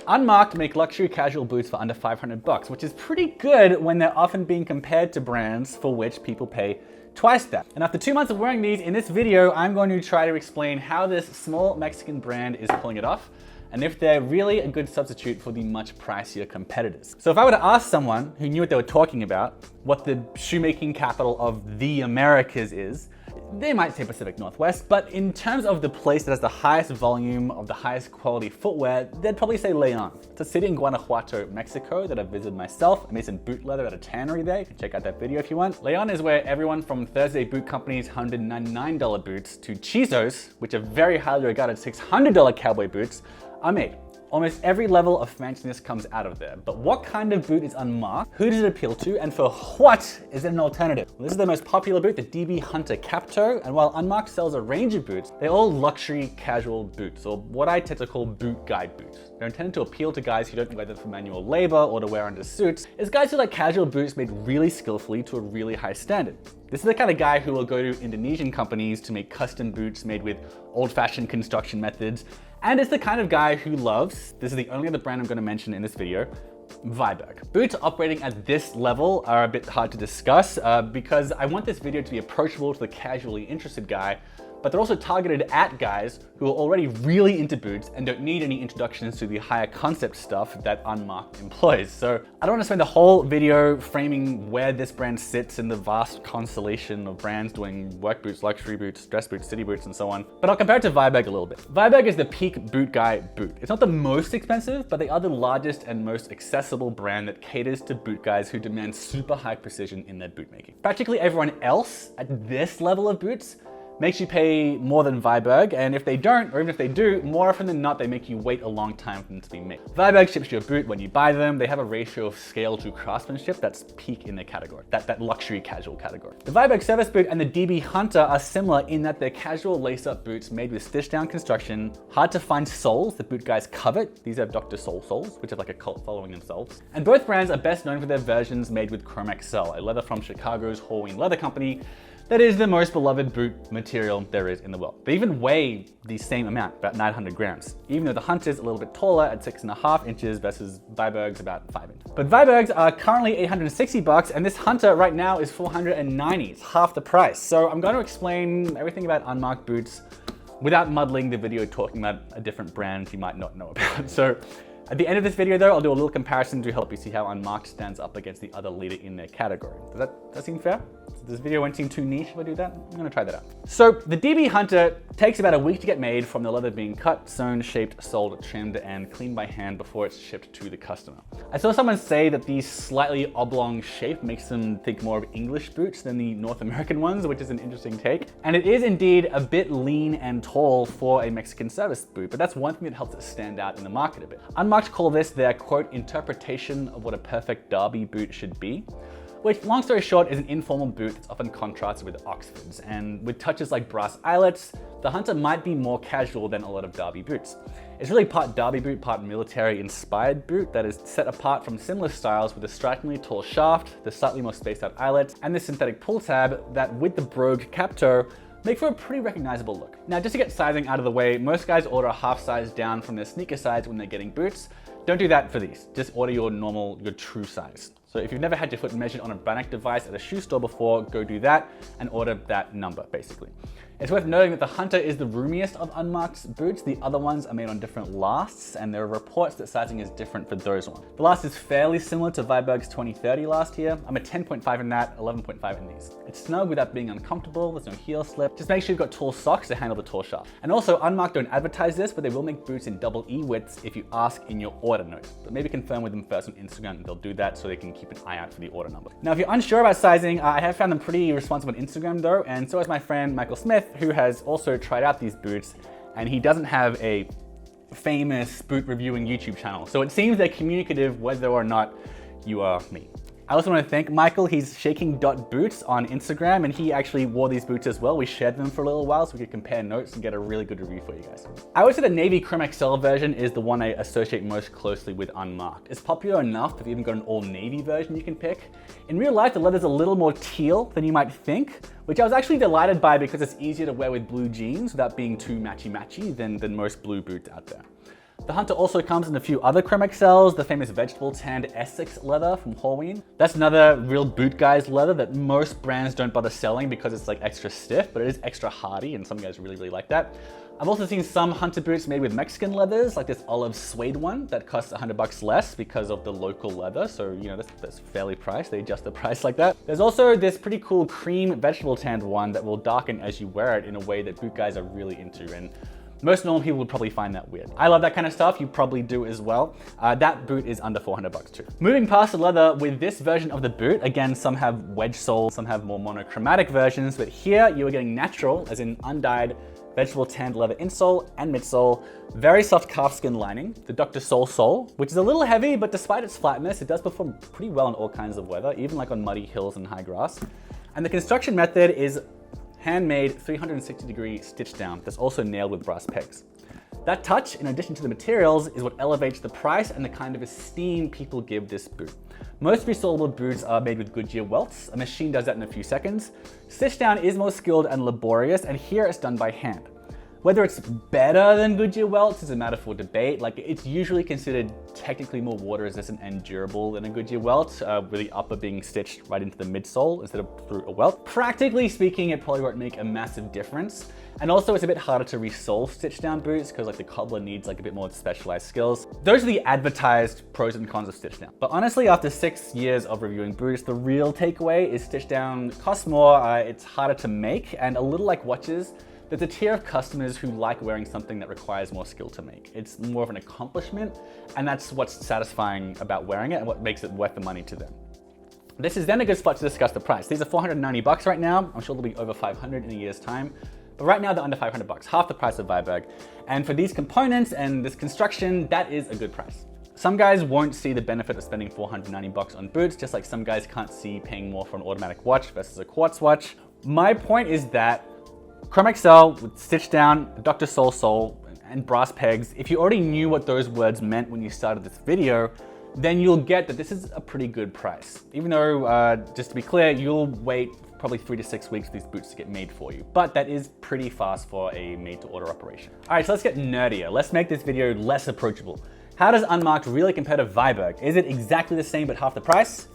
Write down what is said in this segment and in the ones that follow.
Unmarked make luxury casual boots for under 500 bucks, which is pretty good when they're often being compared to brands for which people pay twice that. And after 2 months of wearing these, in this video, I'm going to try to explain how this small Mexican brand is pulling it off, and if they're really a good substitute for the much pricier competitors. So if I were to ask someone who knew what they were talking about, what the shoemaking capital of the Americas is, they might say Pacific Northwest, but in terms of the place that has the highest volume of the highest quality footwear, they'd probably say Leon. It's a city in Guanajuato, Mexico that I've visited myself. I made some boot leather at a tannery there. You can check out that video if you want. Leon is where everyone from Thursday Boot Company's $199 boots to Chizos, which are very highly regarded $600 cowboy boots, are made. Almost every level of fanciness comes out of there. But what kind of boot is Unmarked? Who does it appeal to? And for what is it an alternative? Well, this is the most popular boot, the DB Hunter Cap Toe. And while Unmarked sells a range of boots, they're all luxury casual boots, or what I tend to call boot guy boots. They're intended to appeal to guys who don't wear them for manual labor or to wear under suits. It's guys who like casual boots made really skillfully to a really high standard. This is the kind of guy who will go to Indonesian companies to make custom boots made with old-fashioned construction methods. And it's the kind of guy who loves, this is the only other brand I'm going to mention in this video, Viberg. Boots operating at this level are a bit hard to discuss because I want this video to be approachable to the casually interested guy, but they're also targeted at guys who are already really into boots and don't need any introductions to the higher concept stuff that Unmarked employs. So I don't want to spend the whole video framing where this brand sits in the vast constellation of brands doing work boots, luxury boots, dress boots, city boots, and so on. But I'll compare it to Viberg a little bit. Viberg is the peak boot guy boot. It's not the most expensive, but they are the largest and most accessible brand that caters to boot guys who demand super high precision in their boot making. Practically everyone else at this level of boots makes you pay more than Viberg, and if they don't, or even if they do, more often than not, they make you wait a long time for them to be made. Viberg ships you a boot when you buy them. They have a ratio of scale to craftsmanship that's peak in their category, that luxury casual category. The Viberg service boot and the DB Hunter are similar in that they're casual lace-up boots made with stitch-down construction, hard to find soles that boot guys covet. These are Dr. Sole soles, which have like a cult following themselves. And both brands are best known for their versions made with Chrome XL, a leather from Chicago's Horween Leather Company, that is the most beloved boot material there is in the world. They even weigh the same amount, about 900 grams, even though the Hunter's a little bit taller at 6.5 inches versus Viberg's about 5 inches. But Viberg's are currently 860 bucks, and this Hunter right now is 490. It's half the price. So I'm going to explain everything about Unmarked boots without muddling the video talking about a different brand you might not know about. So at the end of this video though, I'll do a little comparison to help you see how Unmarked stands up against the other leader in their category. Does that seem fair? This video won't seem too niche if I do that. I'm gonna try that out. So the DB Hunter takes about a week to get made from the leather being cut, sewn, shaped, soled, trimmed, and cleaned by hand before it's shipped to the customer. I saw someone say that the slightly oblong shape makes them think more of English boots than the North American ones, which is an interesting take. And it is indeed a bit lean and tall for a Mexican service boot, but that's one thing that helps it stand out in the market a bit. Unmarked call this their quote interpretation of what a perfect derby boot should be, which, long story short, is an informal boot that's often contrasted with Oxfords. And with touches like brass eyelets, the Hunter might be more casual than a lot of derby boots. It's really part derby boot, part military inspired boot that is set apart from similar styles with a strikingly tall shaft, the slightly more spaced out eyelets, and the synthetic pull tab that, with the brogue cap toe, make for a pretty recognizable look. Now, just to get sizing out of the way, most guys order a half size down from their sneaker size when they're getting boots. Don't do that for these. Just order your true size. So if you've never had your foot measured on a bionic device at a shoe store before, go do that and order that number, basically. It's worth noting that the Hunter is the roomiest of Unmarked's boots. The other ones are made on different lasts, and there are reports that sizing is different for those ones. The last is fairly similar to Viberg's 2030 last here. I'm a 10.5 in that, 11.5 in these. It's snug without being uncomfortable, there's no heel slip. Just make sure you've got tall socks to handle the tall shaft. And also, Unmarked don't advertise this, but they will make boots in double E widths if you ask in your order note. But maybe confirm with them first on Instagram that they'll do that so they can keep an eye out for the order number. Now, if you're unsure about sizing, I have found them pretty responsive on Instagram though, and so has my friend Michael Smith, who has also tried out these boots, and he doesn't have a famous boot reviewing YouTube channel. So it seems they're communicative whether or not you are me. I also want to thank Michael. He's shaking.boots on Instagram, and he actually wore these boots as well. We shared them for a little while so we could compare notes and get a really good review for you guys. I would say the navy Chrome XL version is the one I associate most closely with Unmarked. It's popular enough that we've even got an all navy version you can pick. In real life, the leather's a little more teal than you might think, which I was actually delighted by because it's easier to wear with blue jeans without being too matchy-matchy than most blue boots out there. The Hunter also comes in a few other Chrome XLs, the famous vegetable tanned Essex leather from Halloween. That's another real boot guy's leather that most brands don't bother selling because it's like extra stiff, but it is extra hardy and some guys really, really like that. I've also seen some Hunter boots made with Mexican leathers, like this olive suede one that costs $100 less because of the local leather. So, you know, that's fairly priced. They adjust the price like that. There's also this pretty cool cream vegetable tanned one that will darken as you wear it in a way that boot guys are really into. And most normal people would probably find that weird. I love that kind of stuff. You probably do as well. That boot is under $400 too. Moving past the leather, with this version of the boot, again, some have wedge sole, some have more monochromatic versions, but here you are getting natural, as in undyed, vegetable tanned leather insole and midsole, very soft calf skin lining, the Dr. Sole sole, which is a little heavy, but despite its flatness, it does perform pretty well in all kinds of weather, even like on muddy hills and high grass. And the construction method is handmade 360-degree stitch down that's also nailed with brass pegs. That touch, in addition to the materials, is what elevates the price and the kind of esteem people give this boot. Most resellable boots are made with Goodyear welts. A machine does that in a few seconds. Stitch down is more skilled and laborious, and here it's done by hand. Whether it's better than Goodyear welts is a matter for debate. Like, it's usually considered technically more water resistant and durable than a Goodyear welt, with the upper being stitched right into the midsole instead of through a welt. Practically speaking, it probably won't make a massive difference. And also it's a bit harder to resole stitch down boots because like the cobbler needs like a bit more specialized skills. Those are the advertised pros and cons of stitch down. But honestly, after 6 years of reviewing boots, the real takeaway is stitch down costs more, it's harder to make, and a little like watches, there's a tier of customers who like wearing something that requires more skill to make. It's more of an accomplishment, and that's what's satisfying about wearing it and what makes it worth the money to them. This is then a good spot to discuss the price. These are $490 right now. I'm sure they'll be over $500 in a year's time. But right now they're under $500, half the price of Viberg. And for these components and this construction, that is a good price. Some guys won't see the benefit of spending $490 on boots, just like some guys can't see paying more for an automatic watch versus a quartz watch. My point is that Chrome XL with stitch down, Dr. Sole sole, and brass pegs, if you already knew what those words meant when you started this video, then you'll get that this is a pretty good price. Even though, just to be clear, you'll wait probably 3 to 6 weeks for these boots to get made for you. But that is pretty fast for a made-to-order operation. All right, so let's get nerdier. Let's make this video less approachable. How does Unmarked really compare to Viberg? Is it exactly the same but half the price?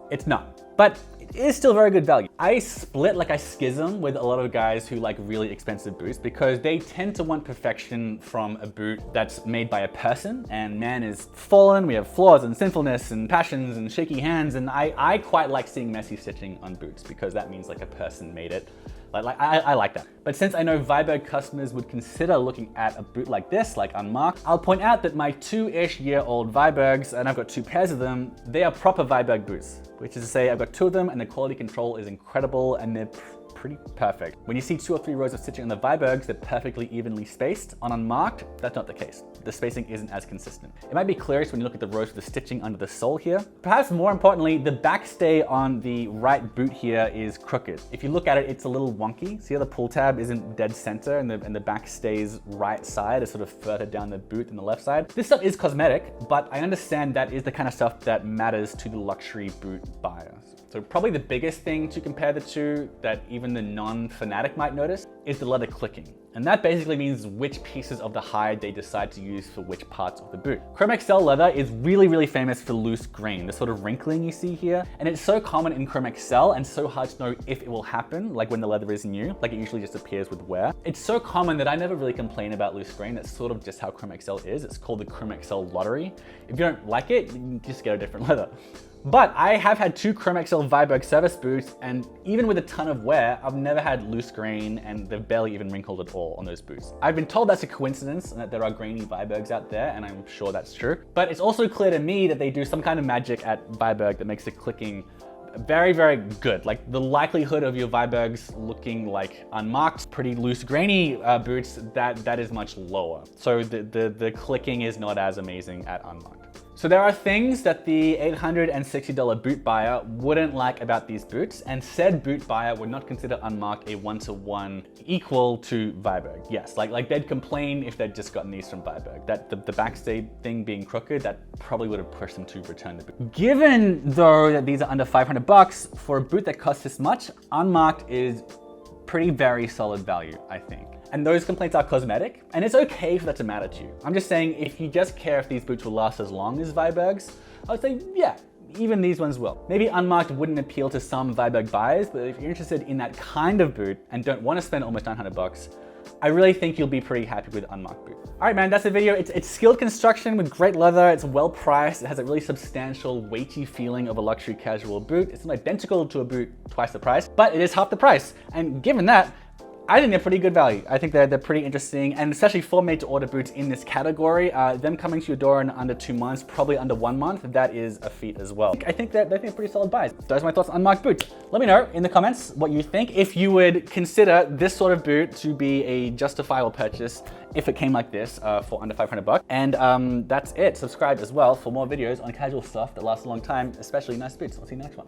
It's not, but it is still very good value. I split, like I schism with a lot of guys who like really expensive boots because they tend to want perfection from a boot that's made by a person, and man is fallen, we have flaws and sinfulness and passions and shaky hands, and I quite like seeing messy stitching on boots because that means like a person made it. I like that. But since I know Viberg customers would consider looking at a boot like this, like Unmarked, I'll point out that my 2-ish year old Vibergs, and I've got 2 pairs of them, they are proper Viberg boots, which is to say I've got 2 of them and the quality control is incredible and they're pretty perfect. When you see 2 or 3 rows of stitching on the Vibergs, they're perfectly evenly spaced. On Unmarked, that's not the case. The spacing isn't as consistent. It might be clearest when you look at the rows of the stitching under the sole here. Perhaps more importantly, the backstay on the right boot here is crooked. If you look at it, it's a little wonky. See how the pull tab isn't dead center and the backstay's right side is sort of further down the boot than the left side. This stuff is cosmetic, but I understand that is the kind of stuff that matters to the luxury boot buyer. So probably the biggest thing to compare the two that even the non-fanatic might notice is the leather clicking. And that basically means which pieces of the hide they decide to use for which parts of the boot. Chrome XL leather is really, really famous for loose grain, the sort of wrinkling you see here. And it's so common in Chrome XL and so hard to know if it will happen, like when the leather is new, like it usually just appears with wear. It's so common that I never really complain about loose grain. That's sort of just how Chrome XL is. It's called the Chrome XL lottery. If you don't like it, you can just get a different leather. But I have had 2 Chrome XL Viberg service boots, and even with a ton of wear, I've never had loose grain and they've barely even wrinkled at all on those boots. I've been told that's a coincidence and that there are grainy Vibergs out there, and I'm sure that's true. But it's also clear to me that they do some kind of magic at Viberg that makes the clicking very, very good. Like the likelihood of your Vibergs looking like Unmarked, pretty loose grainy boots, that is much lower. So the clicking is not as amazing at Unmarked. So there are things that the $860 boot buyer wouldn't like about these boots, and said boot buyer would not consider Unmarked a 1-to-1 equal to Viberg. Yes, like they'd complain if they'd just gotten these from Viberg. That the backstay thing being crooked, that probably would have pushed them to return the boot. Given though that these are under $500 for a boot that costs this much, Unmarked is pretty very solid value, I think. And those complaints are cosmetic, and it's okay for that to matter to you. I'm just saying, if you just care if these boots will last as long as Viberg's, I would say, yeah, even these ones will. Maybe Unmarked wouldn't appeal to some Viberg buyers, but if you're interested in that kind of boot and don't want to spend almost 900 bucks, I really think you'll be pretty happy with Unmarked boot. All right, man, that's the video. It's skilled construction with great leather. It's well priced. It has a really substantial, weighty feeling of a luxury casual boot. It's not identical to a boot twice the price, but it is half the price. And given that, I think they're pretty good value. I think they're pretty interesting, and especially for made-to-order boots in this category, them coming to your door in under 2 months, probably under 1 month, that is a feat as well. I think they're pretty solid buys. Those are my thoughts on Unmarked boots. Let me know in the comments what you think, if you would consider this sort of boot to be a justifiable purchase if it came like this for under 500 bucks. And that's it. Subscribe as well for more videos on casual stuff that lasts a long time, especially nice boots. I'll see you next one.